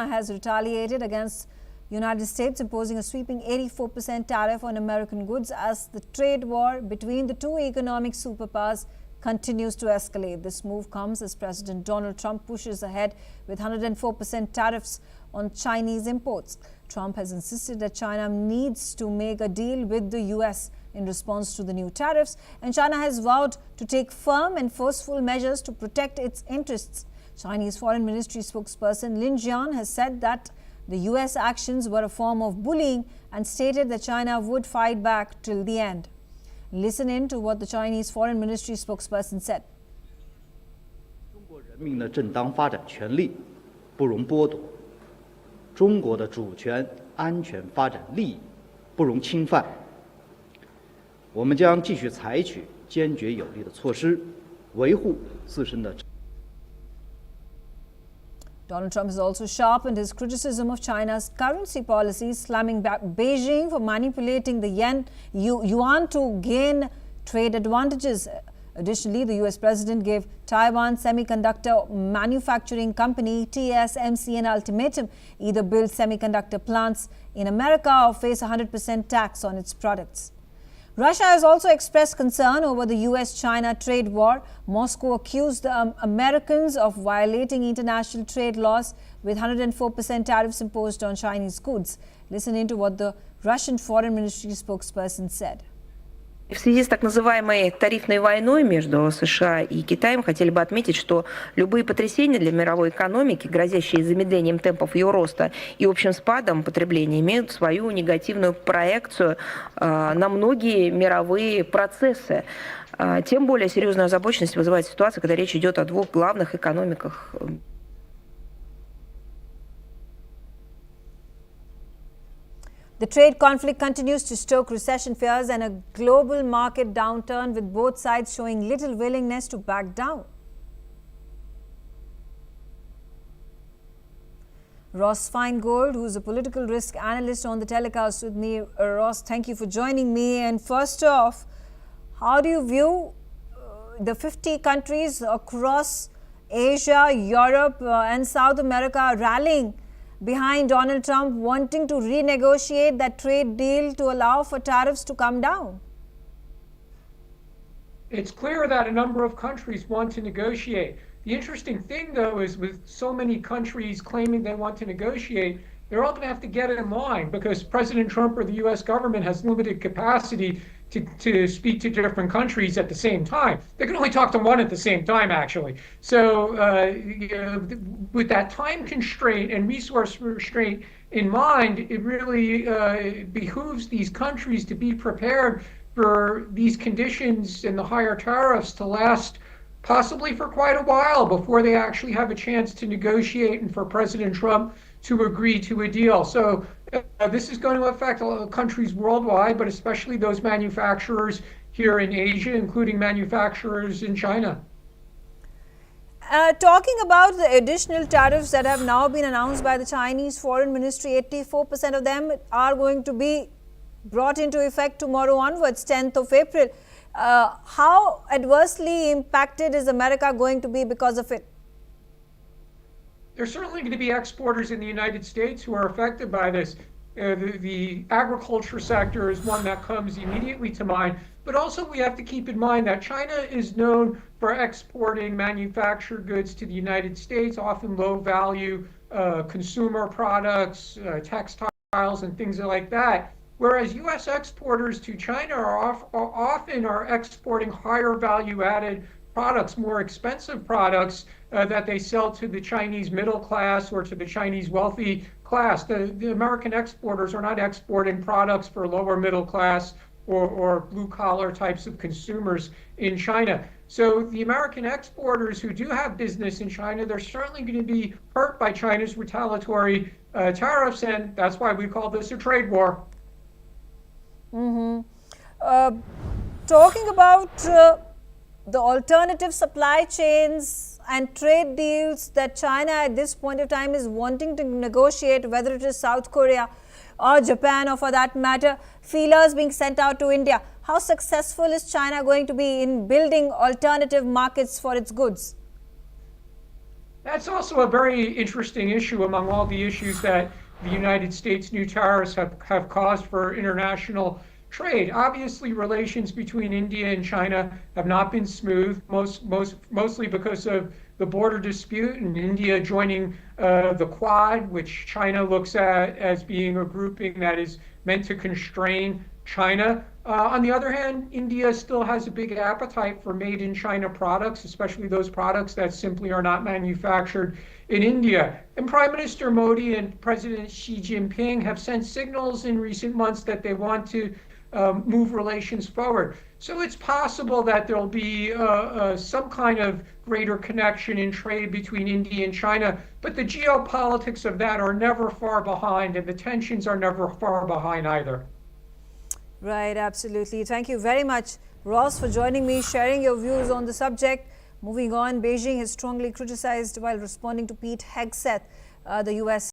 China has retaliated against United States, imposing a sweeping 84% tariff on American goods as the trade war between the two economic superpowers continues to escalate. This move comes as President Donald Trump pushes ahead with 104% tariffs on Chinese imports. Trump has insisted that China needs to make a deal with the U.S. in response to the new tariffs, and China has vowed to take firm and forceful measures to protect its interests. Chinese Foreign Ministry spokesperson Lin Jian has said that the U.S. actions were a form of bullying and stated that China would fight back till the end. Listen in to what the Chinese Foreign Ministry spokesperson said. 中国人民的正当发展权利不容剥夺，中国的主权、安全、发展利益不容侵犯。我们将继续采取坚决有力的措施，维护自身的。 Donald Trump has also sharpened his criticism of China's currency policies, slamming back Beijing for manipulating the yuan to gain trade advantages. Additionally, the U.S. president gave Taiwan semiconductor manufacturing company TSMC an ultimatum: either build semiconductor plants in America or face 100% tax on its products. Russia has also expressed concern over the U.S.-China trade war. Moscow accused the Americans of violating international trade laws with 104% tariffs imposed on Chinese goods. Listen in to what the Russian Foreign Ministry spokesperson said. В связи с так называемой тарифной войной между США и Китаем хотели бы отметить, что любые потрясения для мировой экономики, грозящие замедлением темпов ее роста и общим спадом потребления, имеют свою негативную проекцию на многие мировые процессы. Тем более серьезную озабоченность вызывает ситуация, когда речь идет о двух главных экономиках. The trade conflict continues to stoke recession fears and a global market downturn, with both sides showing little willingness to back down. Ross Feingold, who is a political risk analyst on the telecast with me. Ross, thank you for joining me. And first off, how do you view the 50 countries across Asia, Europe and South America rallying behind Donald Trump, wanting to renegotiate that trade deal to allow for tariffs to come down? It's clear that a number of countries want to negotiate. The interesting thing, though, is with so many countries claiming they want to negotiate, they're all going to have to get in line, because President Trump or the U.S. government has limited capacity to speak to different countries at the same time. They can only talk to one at the same time, actually. So with that time constraint and resource restraint in mind, it really behooves these countries to be prepared for these conditions and the higher tariffs to last possibly for quite a while before they actually have a chance to negotiate and for President Trump to agree to a deal. So this is going to affect a lot of countries worldwide, but especially those manufacturers here in Asia, including manufacturers in China. Talking about the additional tariffs that have now been announced by the Chinese Foreign Ministry, 84% of them are going to be brought into effect tomorrow onwards, 10th of April. How adversely impacted is America going to be because of it? There's certainly going to be exporters in the United States who are affected by this. The agriculture sector is one that comes immediately to mind, but also we have to keep in mind that China is known for exporting manufactured goods to the United States, often low value consumer products, textiles and things like that. Whereas U.S. exporters to China are often exporting higher value added products, more expensive products that they sell to the Chinese middle class or to the Chinese wealthy class. The American exporters are not exporting products for lower middle class or blue collar types of consumers in China. So the American exporters who do have business in China, they're certainly going to be hurt by China's retaliatory tariffs, and that's why we call this a trade war. Talking about the alternative supply chains and trade deals that China at this point of time is wanting to negotiate, whether it is South Korea or Japan or for that matter, feelers being sent out to India. How successful is China going to be in building alternative markets for its goods? That's also a very interesting issue among all the issues that the United States' new tariffs have caused for international trade. Obviously, relations between India and China have not been smooth, mostly because of the border dispute and India joining the Quad, which China looks at as being a grouping that is meant to constrain China. On the other hand, India still has a big appetite for made in China products, especially those products that simply are not manufactured in India. And Prime Minister Modi and President Xi Jinping have sent signals in recent months that they want to move relations forward. So it's possible that there'll be some kind of greater connection in trade between India and China, but the geopolitics of that are never far behind, and the tensions are never far behind either. Right, absolutely. Thank you very much, Ross, for joining me, sharing your views on the subject. Moving on, Beijing has strongly criticized while responding to Pete Hegseth, the U.S.